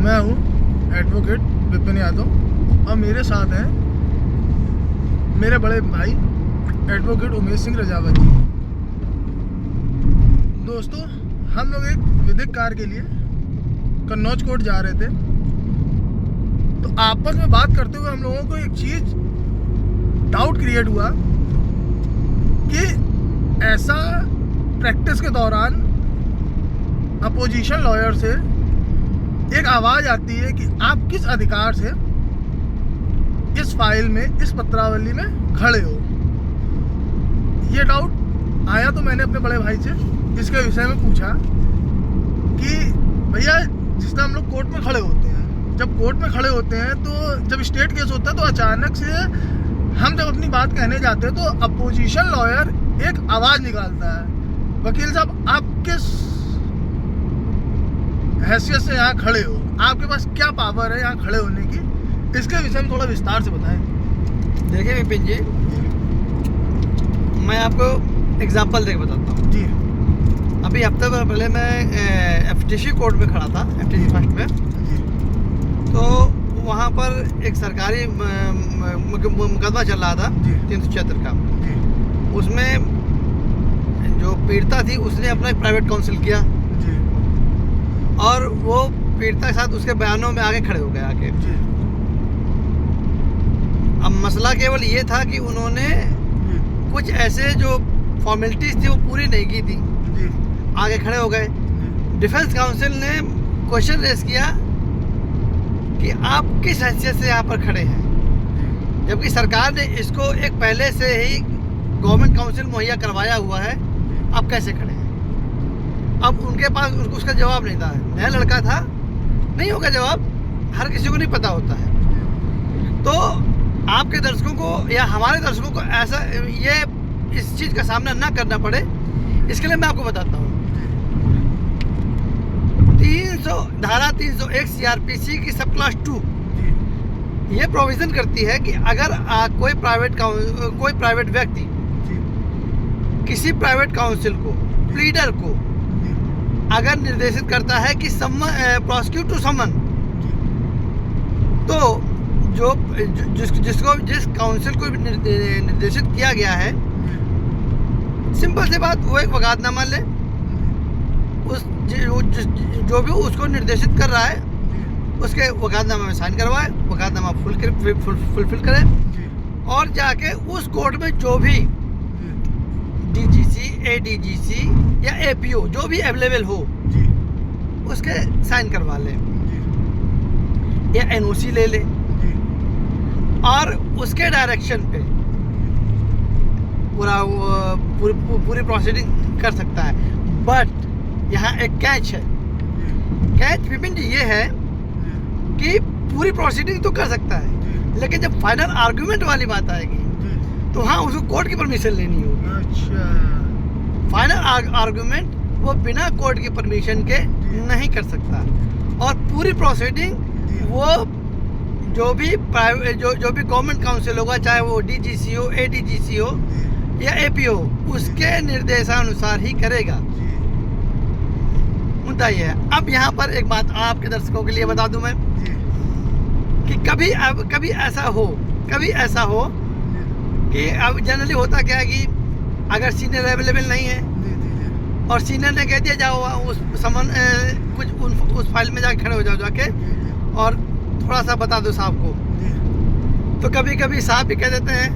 मैं हूँ एडवोकेट विपिन यादव और मेरे साथ हैं मेरे बड़े भाई एडवोकेट उमेश सिंह रजावत जी। दोस्तों, हम लोग एक विधिक कार्य के लिए कन्नौज कोर्ट जा रहे थे, तो आपस में बात करते हुए हम लोगों को एक चीज़ डाउट क्रिएट हुआ कि ऐसा प्रैक्टिस के दौरान अपोजिशन लॉयर से एक आवाज़ आती है कि आप किस अधिकार से इस फाइल में, इस पत्रावली में खड़े हो। ये डाउट आया तो मैंने अपने बड़े भाई से इसके विषय में पूछा कि भैया, जिस तरह हम लोग कोर्ट में खड़े होते हैं, जब कोर्ट में खड़े होते हैं तो जब स्टेट केस होता है तो अचानक से हम जब अपनी बात कहने जाते हैं तो अपोजिशन लॉयर एक आवाज़ निकालता है, वकील साहब आप किस हैसियत से यहाँ खड़े हो, आपके पास क्या पावर है यहाँ खड़े होने की। इसके विषय में थोड़ा विस्तार से बताएं। देखिए विपिन जी, मैं आपको एग्जांपल देकर बताता हूँ जी। अभी हफ्ते भर पहले मैं एफटीसी कोर्ट में खड़ा था, एफटीसी फर्स्ट में। तो वहाँ पर एक सरकारी मुकदमा चल रहा था 376 का। उसमें जो पीड़िता थी उसने अपना एक प्राइवेट काउंसिल किया और वो पीड़िता के साथ उसके बयानों में आगे खड़े हो गए आके। अब मसला केवल ये था कि उन्होंने कुछ ऐसे जो फॉर्मेलिटीज थी वो पूरी नहीं की थी, आगे खड़े हो गए। डिफेंस काउंसिल ने क्वेश्चन रेस किया कि आप किस हैसियत से यहाँ पर खड़े हैं, जबकि सरकार ने इसको एक पहले से ही गवर्नमेंट काउंसिल मुहैया करवाया हुआ है, आप कैसे खड़े हैं। अब उनके पास उसका जवाब नहीं था, नया लड़का था, नहीं होगा जवाब, हर किसी को नहीं पता होता है। तो आपके दर्शकों को या हमारे दर्शकों को ऐसा ये इस चीज़ का सामना ना करना पड़े, इसके लिए मैं आपको बताता हूँ। धारा 301 सीआरपीसी की सब क्लास 2 ये प्रोविजन करती है कि अगर कोई प्राइवेट व्यक्ति किसी प्राइवेट काउंसिल को, प्लीडर को अगर निर्देशित करता है कि प्रोसिक्यूट टू समन, तो जिस काउंसिल को निर्देशित किया गया है, सिंपल सी बात, वो एक वकालतनामा ले, जो भी उसको निर्देशित कर रहा है उसके वकालतनामा में साइन करवाए, वकालतनामा फुलफिल करे और जाके उस कोर्ट में जो भी डीजीसी, एडीजीसी या एपीओ जो भी अवेलेबल हो उसके साइन करवा ले या एनओसी ले ले और उसके डायरेक्शन पे पूरी प्रोसीडिंग कर सकता है। बट यहाँ एक कैच है। कैच विपिन जी ये है कि पूरी प्रोसीडिंग तो कर सकता है, लेकिन जब फाइनल आर्गुमेंट वाली बात आएगी तो हाँ, उसको कोर्ट की परमिशन लेनी होगी। अच्छा। फाइनल आर्गुमेंट वो बिना कोर्ट की परमिशन के नहीं कर सकता और पूरी प्रोसीडिंग वो जो भी गवर्नमेंट काउंसिल होगा, चाहे वो डीजीसी हो, एडीजीसी हो या एपीओ, उसके निर्देशानुसार ही करेगा। मुद्दा ये है। अब यहाँ पर एक बात आपके दर्शकों के लिए बता दूं मैं कि कभी ऐसा हो कि अब जनरली होता क्या है कि अगर सीनियर अवेलेबल नहीं है और सीनियर ने कह दिया जाओ उस फाइल में जाके खड़े हो जाके और थोड़ा सा बता दो साहब को, तो कभी साहब भी कह देते हैं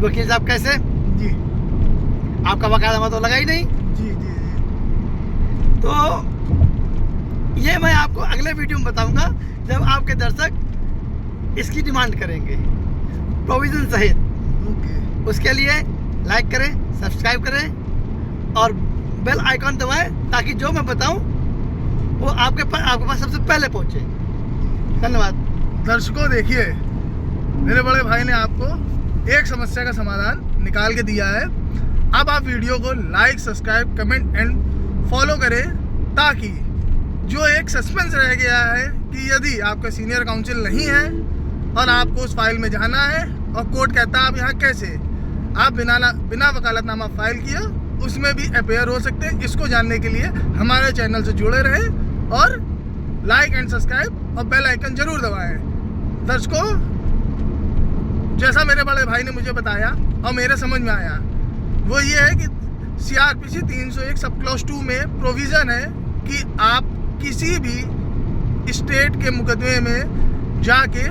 वकील साहब कैसे जी, आपका वकालतनामा तो लगा ही नहीं जी। तो ये मैं आपको अगले वीडियो में बताऊंगा जब आपके दर्शक इसकी डिमांड करेंगे प्रोविजन सहित। उसके लिए लाइक करें, सब्सक्राइब करें और बेल आइकॉन दबाएं ताकि जो मैं बताऊं वो आपके पास सबसे पहले पहुंचे। धन्यवाद। दर्शकों, देखिए, मेरे बड़े भाई ने आपको एक समस्या का समाधान निकाल के दिया है। अब आप वीडियो को like, subscribe, comment and follow करें ताकि जो एक सस्पेंस रह गया है कि यदि आपका सीनियर काउंसिल नहीं है और आपको उस फाइल में जाना है और कोर्ट कहता है आप यहाँ कैसे, आप बिना वकालतनामा फाइल किए उसमें भी अपेयर हो सकते हैं। इसको जानने के लिए हमारे चैनल से जुड़े रहें और लाइक एंड सब्सक्राइब और बेल आइकन जरूर दबाएं। दर्शकों, जैसा मेरे बड़े भाई ने मुझे बताया और मेरे समझ में आया, वो ये है कि CRPC 301 सब क्लॉज 2 में प्रोविज़न है कि आप किसी भी स्टेट के मुकदमे में जाके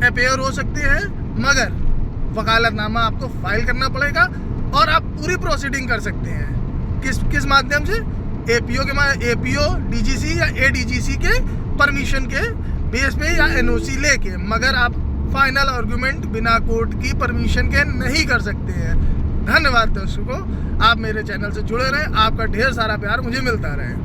अपेयर हो सकते हैं, मगर वकालतनामा आपको फाइल करना पड़ेगा और आप पूरी प्रोसीडिंग कर सकते हैं। किस माध्यम से? APO DGC या ADGC के परमिशन के बेस पे या NOC लेके, मगर आप फाइनल आर्गुमेंट बिना कोर्ट की परमिशन के नहीं कर सकते हैं। धन्यवाद दर्शकों, आप मेरे चैनल से जुड़े रहें, आपका ढेर सारा प्यार मुझे मिलता रहे।